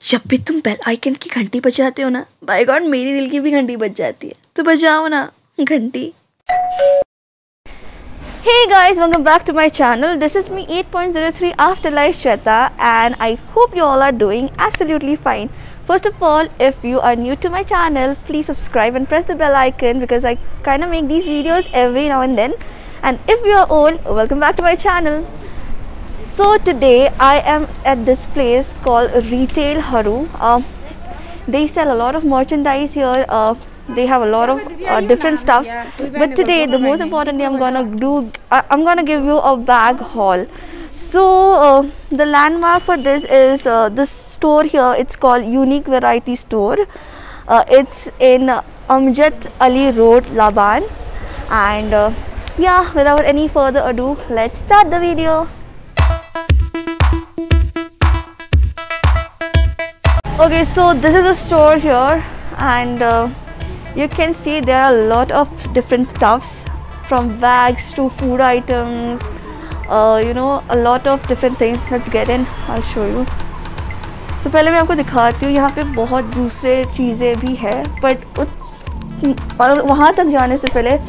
जब भी तुम बेल आइकन की घंटी बजाते हो ना, बाय गॉड मेरी दिल की भी घंटी बज जाती है, तो बजाओ ना घंटी। Hey guys, welcome back to my channel. This is me 8.03 Afterlife Shweta and I hope you all are doing absolutely fine. First of all, if you are new to my channel, please subscribe and press the bell icon because I kind of make these videos every now and then. And if you are old, welcome back to my channel. So today I am at this place called Retail Haru. They sell a lot of merchandise here. They have a lot of different stuffs, but today the most important thing I'm gonna give you a bag haul. So the landmark for this is this store here. It's called Unique Variety Store. It's in Amjad Ali Road, Laban. And yeah, without any further ado, let's start the video. Okay, so this is a store here, and you can see there are a lot of different stuffs, from bags to food items, you know, a lot of different things. Let's get in, I'll show you. So पहले मैं आपको दिखाती हूँ, यहाँ पे बहुत दूसरे चीज़ें भी है, बट और वहाँ तक जाने से पहले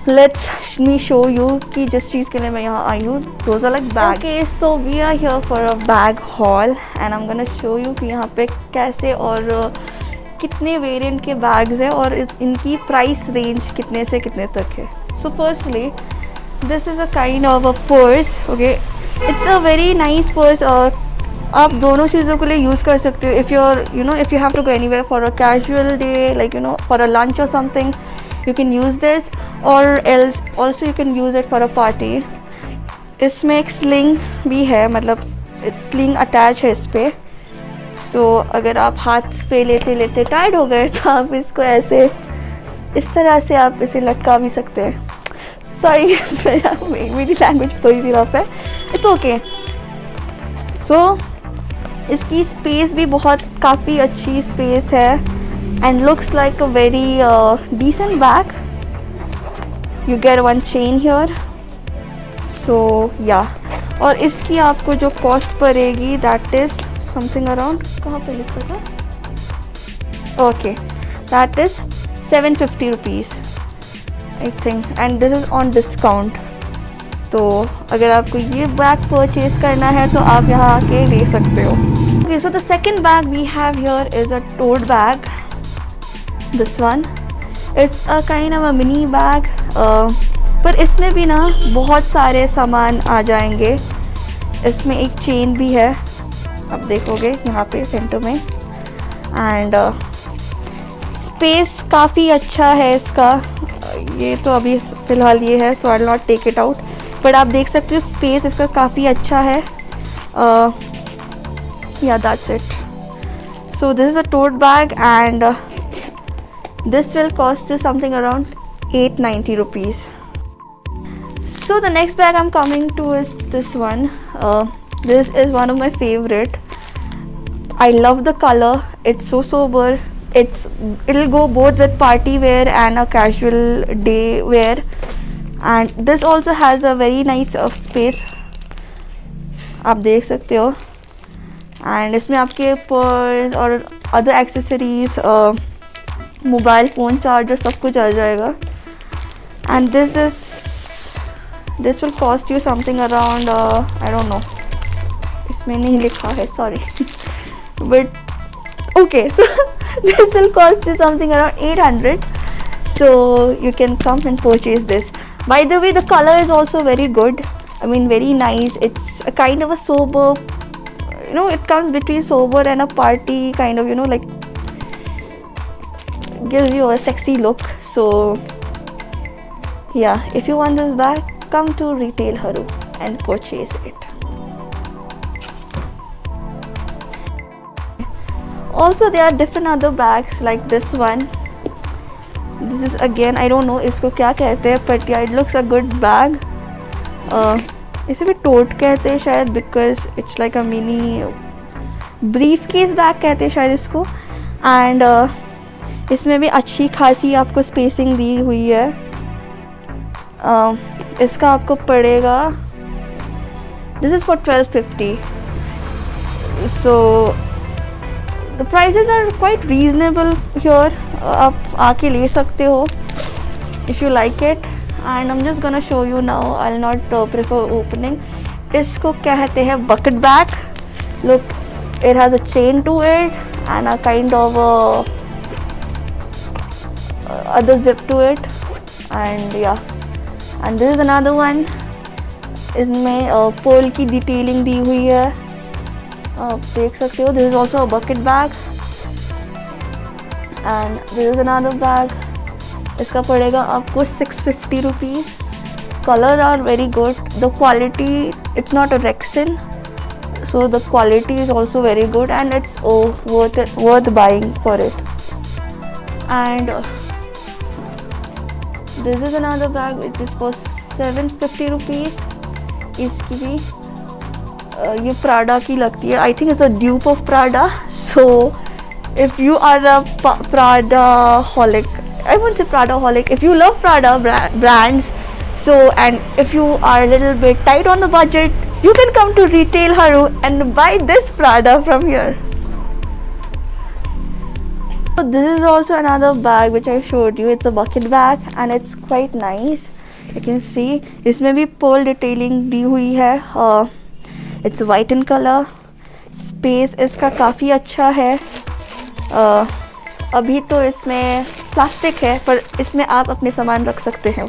let's me show you कि जिस चीज़ के लिए मैं यहाँ आई हूँ, those are like bags. Okay, so we are here for a bag haul and I'm gonna show you कि यहाँ पे कैसे और कितने वेरिएंट के बैग्स हैं और इनकी प्राइस रेंज कितने से कितने तक है. So firstly, this is a kind of a purse. Okay, it's a very nice purse. आप दोनों चीज़ों के लिए यूज़ कर सकते हो. If you're, you know, if you have to go anywhere for a casual day, like, you know, for a lunch or something, you can use this, or else also you can use it for a party. इसमें एक sling भी है, मतलब sling attach है इस पे. सो अगर आप हाथ पे लेते लेते टाइट हो गए तो आप इसको ऐसे इस तरह से आप इसे लटका भी सकते हैं. सॉरी मेरी लैंग्वेज थोड़ी सी रफ है, इट्स ओके. सो इसकी स्पेस भी बहुत काफ़ी अच्छी स्पेस है and looks like a very decent bag. You get one chain here. So yeah, और इसकी आपको जो कॉस्ट पड़ेगी that is something around, कहाँ पे लिखा था, okay, that is 750 rupees I think, and this is on discount. तो अगर आपको ये बैग परचेज करना है तो आप यहाँ आके ले सकते हो. Okay, so the second bag we have here is a tote bag. This one, it's a kind of a mini bag, पर इसमें भी ना बहुत सारे सामान आ जाएंगे. इसमें एक चेन भी है, आप देखोगे यहाँ पे सेंटर में, एंड स्पेस काफ़ी अच्छा है इसका. ये तो अभी फ़िलहाल ये है, तो I will not take it out, but आप देख सकते हो स्पेस इसका काफ़ी अच्छा है. Yeah that's it. So this is a tote bag and this will cost you something around 890 rupees. So the next bag I'm coming to is this one. This is one of my favorite. I love the color. It's so sober. It'll go both with party wear and a casual day wear, and this also has a very nice space, आप देख सकते हो. and इसमें आपके purse और other accessories, mobile phone, charger, सब कुछ आ जाएगा. And this will cost you something around, I don't know, इसमें नहीं लिखा है, sorry, but okay. So this will cost you something around 800. So you can come and purchase this. By the way, the colour is also very good. I mean very nice. It's a kind of a sober, you know, it comes between sober and a party kind of, you know, like gives you a sexy look. So yeah, if you want this bag, come to Retail Haru and purchase it. Also there are different other bags like this one. This is again, I don't know इसको क्या कहते हैं, but yeah, it looks a good bag. इसे भी टोट कहते हैं शायद, because it's like a mini briefcase bag कहते हैं शायद इसको. and इसमें भी अच्छी खासी आपको स्पेसिंग दी हुई है. इसका आपको पड़ेगा, this is for 1250. So the prices are quite reasonable here. आप आके ले सकते हो if you like it. And I'm just gonna show you now. I'll not prefer opening. इसको कहते हैं bucket bag. Look, it has a chain to it and a kind of other zip to it. And yeah, and this is another one. इसमें pearl की detailing दी हुई है, आप देख सकते हो. This is also a bucket bag. And this is another bag. इसका पड़ेगा आपको 650 rupees. Color are very good. The quality, it's not a Rexon, so the quality is also very good, and it's worth buying for it. And this is another bag which is for 750 rupees. इसकी भी ये Prada की लगती है. I think it's a dupe of Prada. So if you are a Prada holic, I won't say Prada holic, if you love Prada brands, so, and if you are a little bit tight on the budget, you can come to Retail Haru and buy this Prada from here. So this is also another bag which I showed you. It's a bucket bag and it's quite nice. You can see इसमें भी pearl detailing दी हुई है. It's white in color. Space इसका काफ़ी अच्छा है. अभी तो इसमें प्लास्टिक है, पर इसमें आप अपने सामान रख सकते हैं.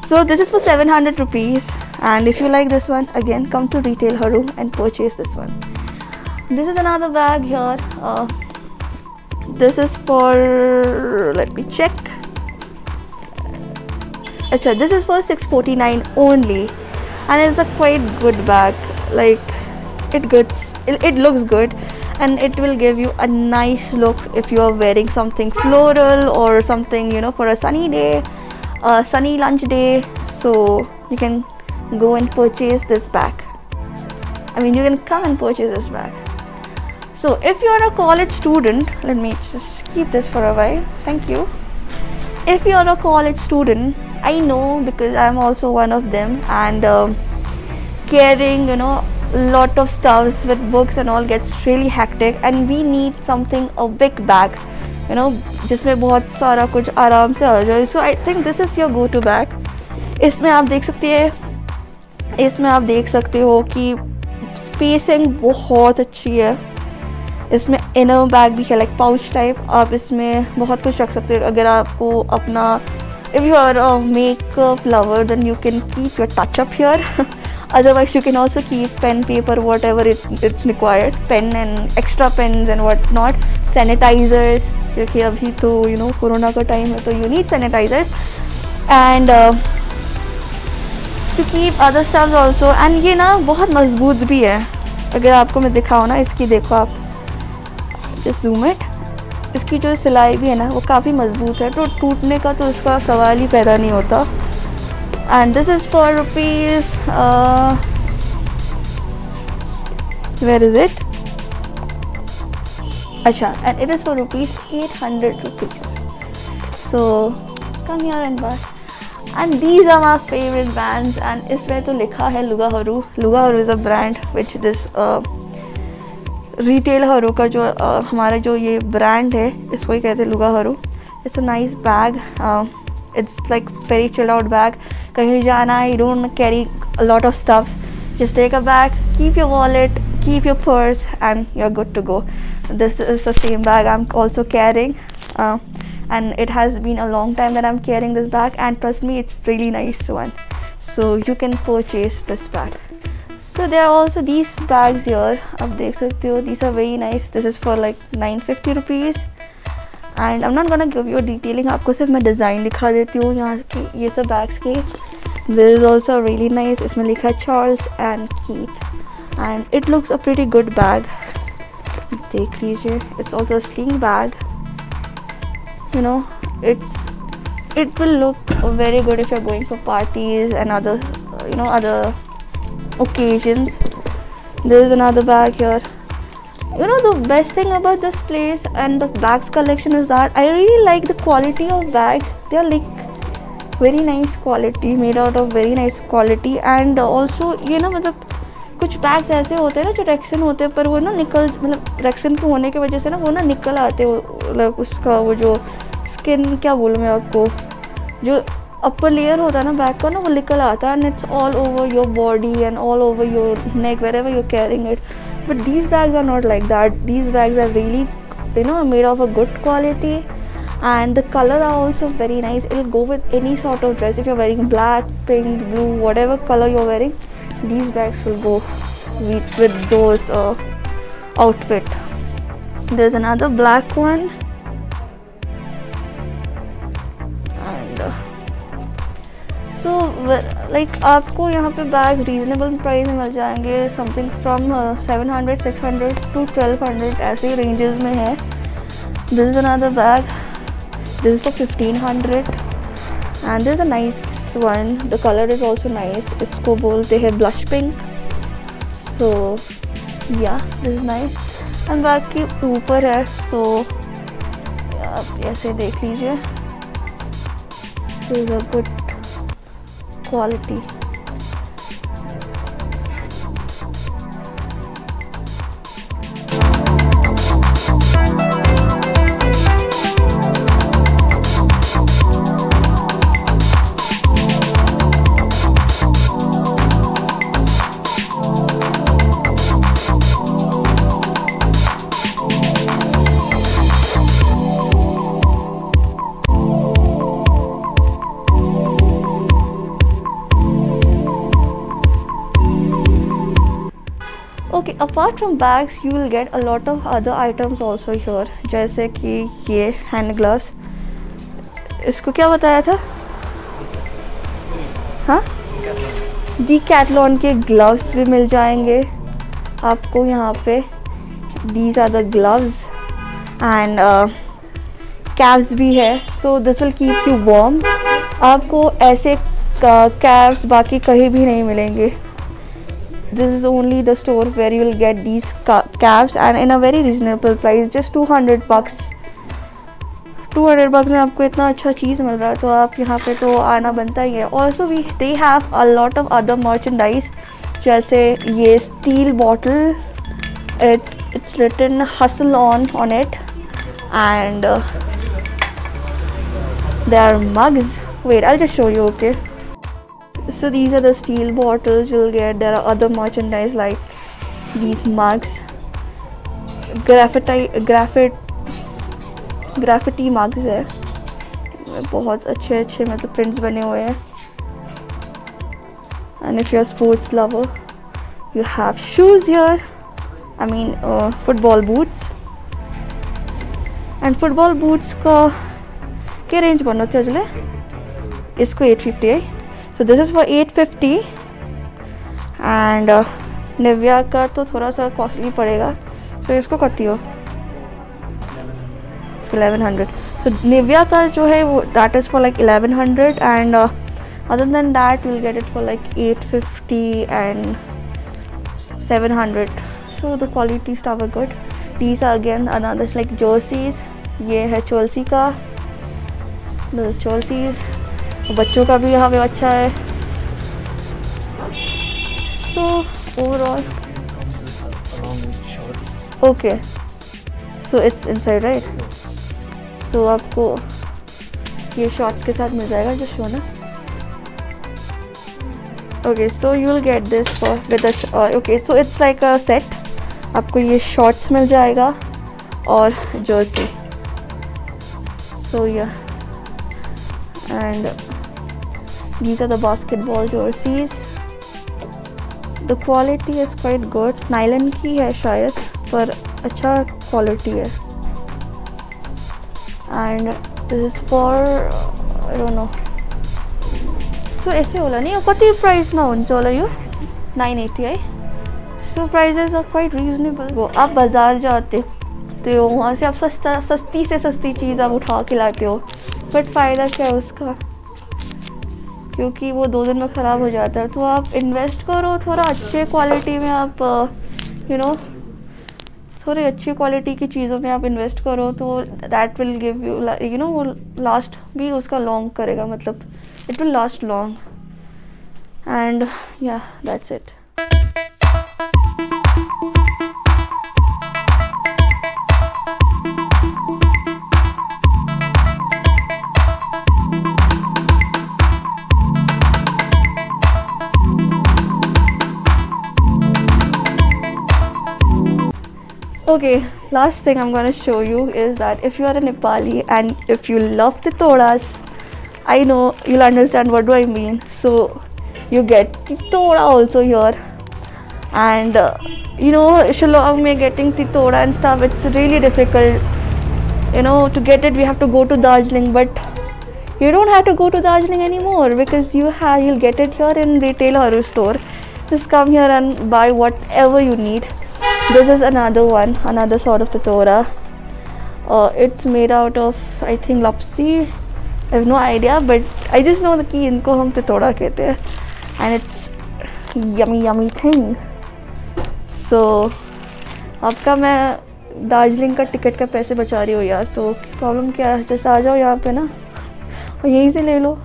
So this is for 700 rupees, and if you like this one, again come to Retail Haru and purchase this one. This is another bag here. This is for, let me check. Achha, this is for 649 only, and it's a quite good bag. Like it looks good, and it will give you a nice look if you are wearing something floral or something, you know, for a sunny day, a sunny lunch day. So you can go and purchase this bag. I mean, you can come and purchase this bag. So if you are a college student, let me just keep this for a while. Thank you. If you are a college student, I know because I am also one of them, and carrying, you know, lot of stuffs with books and all gets really hectic, and we need something, a big bag, you know, जिसमें बहुत सारा कुछ आराम से आ जाए. So I think this is your go-to bag. इसमें आप देख सकते हो कि स्पेसिंग बहुत अच्छी है. इसमें इनर बैग भी है, लाइक पाउच टाइप. आप इसमें बहुत कुछ रख सकते हो. अगर आपको अपना, if you are a makeup lover, then you can keep your touch up here. Otherwise you can also keep pen, paper, whatever it's required, pen and extra pens and what not, sanitizers, क्योंकि अभी तो you know corona का time है, तो you need sanitizers, and to keep other stuffs also. and ये ना बहुत मजबूत भी है. अगर आपको मैं दिखाऊँ ना, इसकी देखो आप, just zoom it. इसकी जो सिलाई भी है ना, वो काफ़ी मजबूत है, तो टूटने का तो उसका सवाल ही पैदा नहीं होता. And this is for rupees, where is it? Acha, and it is for rupees 800 rupees. So come here and buy. And these are my favorite brands, and इसमें तो लिखा है Luga Haru. Luga Haru is a brand which this Retail Haru का जो हमारा जो ये brand है, इसको ही कहते हैं Luga Haru. It's a nice bag. It's like very chilled out bag. कहीं जाना है, you don't carry a lot of stuffs. Just take a bag, keep your wallet, keep your purse, and you're good to go. This is the same bag I'm also carrying, and it has been a long time that I'm carrying this bag, and trust me, it's really nice one. So you can purchase this bag. So there are also these bags here. आप देख सकते हो. These are very nice. This is for like 950 rupees. And I'm not gonna give you a detailing. आपको सिर्फ मैं design दिखा देती हूँ यहाँ की, ये सब बैग्स की. This is also really nice. इसमें लिखा है Charles and Keith, and it looks a pretty good bag. देख लीजिए. It's also a sling bag. You know, it will look very good if you're going for parties and other, you know, other occasions. There is another bag here. You know, the best thing about this place and the bags collection is that I really like the quality of bags. They are like very nice quality, made out of very nice quality, and also, you know, मतलब कुछ bags ऐसे होते हैं ना जो रेक्सिन होते हैं, पर वो ना निकल, मतलब रेक्सिन के होने की वजह से ना वो ना निकल आते हो, मतलब उसका वो जो स्किन, क्या बोलूँ मैं आपको, जो अपर लेयर होता है ना बैग का ना, वो निकल आता है, and it's all over your body and all over your neck wherever you're carrying it. But these bags are not like that. These bags are really, you know, made of a good quality, and the color are also very nice. It'll go with any sort of dress. If you're wearing black, pink, blue, whatever color you're wearing, these bags will go with those outfit. There's another black one, and so like आपको यहाँ पे bag reasonable price में मिल जाएंगे, something from 700, 600 to 1200 ऐसे ranges में है. This is another bag, this is for 1500 and this is a nice one. The colour is also nice. इसको बोलते हैं ब्लश पिंक. सो या this is nice. And bag के ऊपर है, सो आप ऐसे देख लीजिए. This is a good quality. Okay, apart from bags, you will get a lot of other items also here. जैसे कि ये हैंड ग्लव्स, इसको क्या बताया था? हाँ, डीकैथलॉन के ग्लव्स भी मिल जाएंगे आपको यहाँ पे. These are the gloves and caps भी है. So this will keep you warm. आपको ऐसे caps बाकी कहीं भी नहीं मिलेंगे. This is only the store where you will get these caps and in a very reasonable price, just 200 bucks. 200 bucks में आपको इतना अच्छा चीज़ मिल रहा है, तो आप यहाँ पे तो आना बनता ही है. Also they have a lot of other merchandise, जैसे ये steel bottle, it's written hustle on it, and there are mugs. Wait, I'll just show you, okay? So these are the steel bottles you'll get. There are other merchandise like these mugs, graffiti mugs है, बहुत अच्छे अच्छे मतलब prints बने हुए हैं. And if you're a sports lover, you have shoes here. I mean football boots. And football boots का क्या रेंज बन रहा है चले? इसको 850 है. So this is for 850 and Nivea का तो थोड़ा सा कॉस्टली पड़ेगा. So इसको करती हो, इसको 1100. So Nivea का जो है वो that is for like 1100 and other than that we'll get it for like 850 and 700. So the quality stuff are good. These are again another like jerseys. ये है Chelsea का, this is Chelsea's. बच्चों का भी यहाँ पे अच्छा है. So overall, okay, so it's inside, right? So आपको ये शॉर्ट्स के साथ मिल जाएगा, जो शो ना. Okay, so you will get this for with a okay, so it's like a set. आपको ये शॉर्ट्स मिल जाएगा और Jersey. So yeah, and these are the basketball jerseys. The quality is quite good. Nylon की है शायद, पर अच्छा quality है. And this is for I don't know. So ऐसे होला नहीं, कति प्राइस में हुन्छ होला यो? 980 है. So prices are quite reasonable. वो आप बाज़ार जाते हो, वहाँ से आप सस्ती से सस्ती चीज़ आप उठा के लाते हो, बट फ़ायदा क्या है उसका? क्योंकि वो 2 दिन में ख़राब हो जाता है. तो आप इन्वेस्ट करो थोड़ा अच्छे क्वालिटी में, आप यू नो थोड़ी अच्छी क्वालिटी की चीज़ों में आप इन्वेस्ट करो, तो that will give you know वो लास्ट भी उसका लॉन्ग करेगा, मतलब it will last long. And या that's it. Okay, last thing I'm gonna show you is that if you are a Nepali and if you love titodas, I know you'll understand what do I mean. So you get titoda also here, and Shillong mein getting titoda and stuff, it's really difficult. To get it we have to go to Darjeeling, but you don't have to go to Darjeeling anymore because you'll get it here in retail Haru store. Just come here and buy whatever you need. This is another sort of titoda. It's made out of, I think, lapsi. I have no idea, but I just know that इनको हम titoda कहते हैं, and it's yummy thing. So आपका मैं दार्जिलिंग का ticket का पैसे बचा रही हूँ यार, तो प्रॉब्लम क्या है, जैसे आ जाओ यहाँ पे ना और यहीं से ले लो.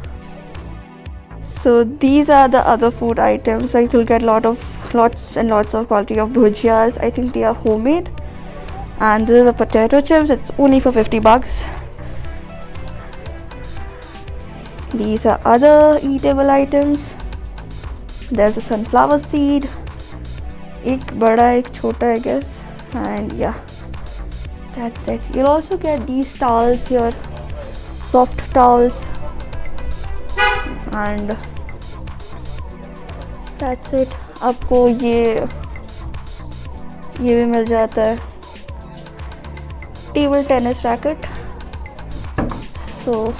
So these are the other food items. Like you'll get lots and lots of quality of bhujiyas. I think they are homemade. And this is the potato chips. It's only for $50. These are other eatable items. There's a sunflower seed. एक बड़ा एक छोटा, I guess. And yeah, that's it. You'll also get these towels here, soft towels. And that's it. आपको ये भी मिल जाता है, table tennis racket. So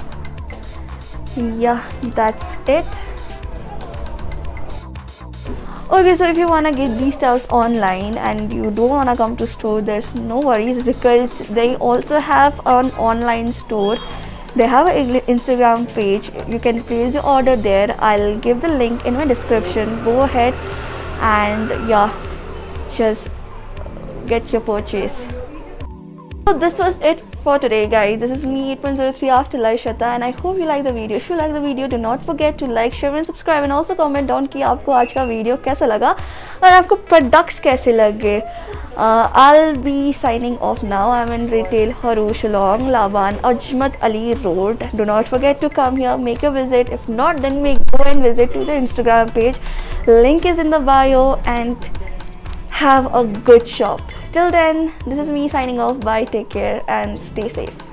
yeah, that's it. Okay, so if you want to get these styles online and you don't want to come to store, there's no worries because they also have an online store. They have an Instagram page. You can place your order there. I'll give the link in my description. Go ahead and yeah, just get your purchase. So this was it for today, guys. This is me 8.03 Afterlife Shata, and I hope you like the video. If you like the video, do not forget to like, share and subscribe, and also comment down कि आपको आज का video कैसा लगा और आपको products कैसे लगे. I'll be signing off now. I'm in retail Haru, Shillong, Laban, Ajmat Ali Road. Do not forget to come here, make a visit. If not, then go and visit to the Instagram page. Link is in the bio, and have a good shop. Till then, this is me signing off. Bye, take care and stay safe.